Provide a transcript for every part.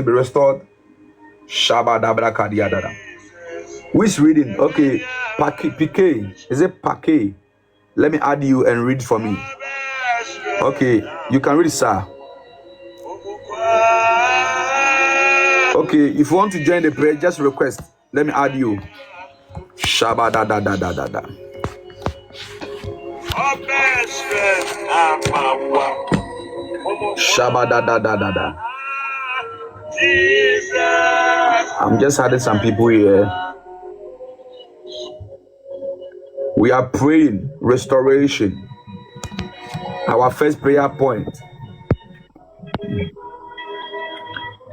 to be restored. Shabadabrakadiadada. Who is reading? Okay, Pake. Is it Pake? Let me add you and read for me. Okay, you can read it, sir. Okay, if you want to join the prayer, just request. Let me add you. Shabadadadadada. Shabadadadadada. I'm just adding some people here. We are praying restoration. Our first prayer point.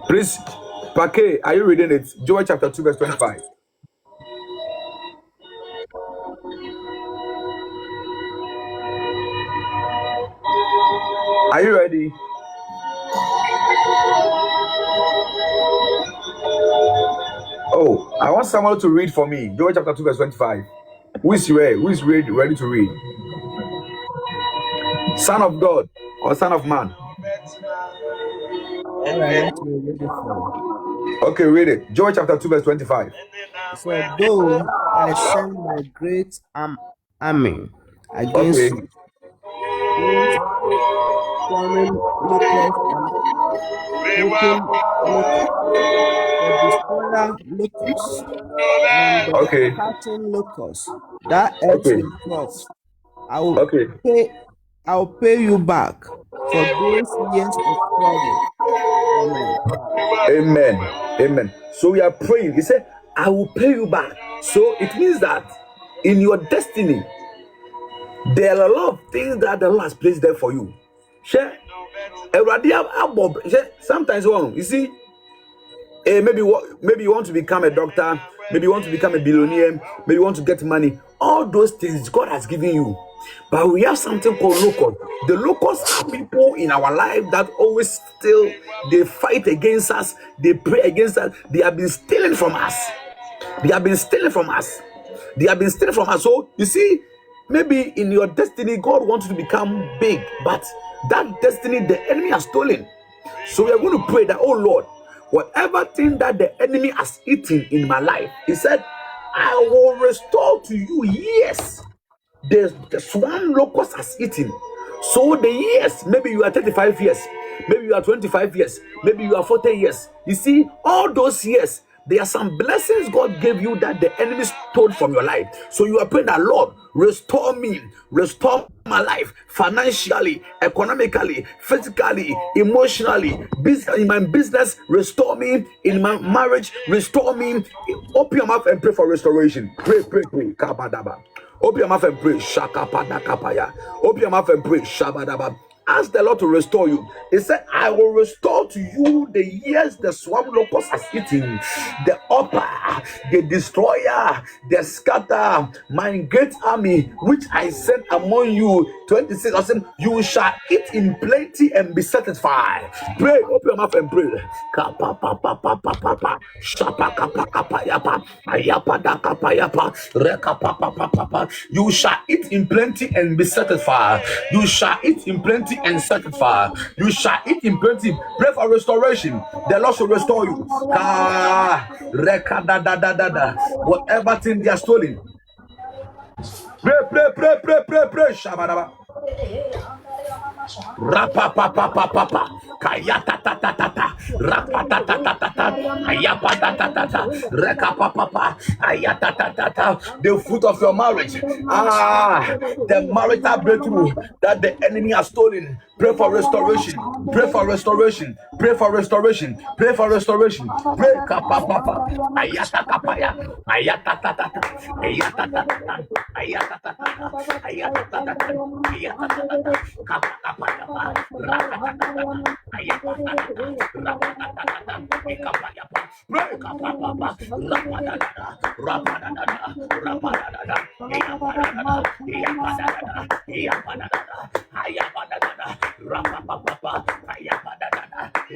Please, Pake, are you reading it? Joel chapter 2, verse 25. Are you ready? Oh, I want someone to read for me. Joel chapter 2, verse 25. Who is ready to read? Son of God or son of man? Okay, read it. Joel chapter 2, verse 25. So though I send my great army against you, swarming locusts and hoping the destroyer locusts and the catching locusts that ate your crops, I'll pay you back for those years of trouble. Amen. Amen. So we are praying. He said, I will pay you back. So it means that in your destiny, there are a lot of things that the Lord has placed there for you. Sometimes, you see, maybe you want to become a doctor, maybe you want to become a billionaire, maybe you want to get money. All those things God has given you. But we have something called locusts. The locusts are people in our life that always steal. They fight against us. They pray against us. They have been stealing from us. So you see, maybe in your destiny, God wants you to become big, but that destiny the enemy has stolen. So we are going to pray that, oh Lord, whatever thing that the enemy has eaten in my life, he said, I will restore to you years the swarm locust has eaten. So the years, maybe you are 35 years, maybe you are 25 years, maybe you are 40 years. You see, all those years, there are some blessings God gave you that the enemy stole from your life. So you are praying that, Lord, restore me, restore my life financially, economically, physically, emotionally, in my business, restore me, in my marriage, restore me. Open your mouth and pray for restoration. Pray. Kabadaba. Open your mouth and pray. Shakapadakapaya. Open your mouth and pray. Shabadaba. Ask the Lord to restore you. He said, I will restore to you the years the swarm locust has eaten, the upper, the destroyer, the scatter, my great army, which I sent among you. 26, I said, you shall eat in plenty and be satisfied. Pray, open your mouth and pray. You shall eat in plenty and be satisfied. You shall eat in plenty and satisfied. You shall eat in plenty. Pray for restoration. The Lord shall restore you. Whatever thing they are stolen. Pray. Shabadaba. Rapapapapapa. Kayatatatata. Rapatatata. Ayapatatata. Rekapapapa. Ayatatata. The fruit of your marriage. The marital breakthrough that the enemy has stolen. Pray for restoration. Pray for restoration. Pray for restoration. Pray for restoration. Pray kapapapa. Ayatakapaya. Ayatatata. Ayatatata. Ayatatata. Ayatatata. Ayatatata. Kapapapa. Rapatatata. Ayatatata. Rapatatata. Ekapayapa. Pray kapapapa. Rapatatata. Rapatatata. Rapatatata. Eyapadata. Eyapadata. Eyapadata. Ayapadata. Rapapapa. Ayapadata.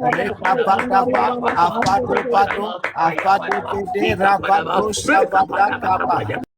Rekabadaba, Afadobado, Afadebede, Rabado, Shabadakaba,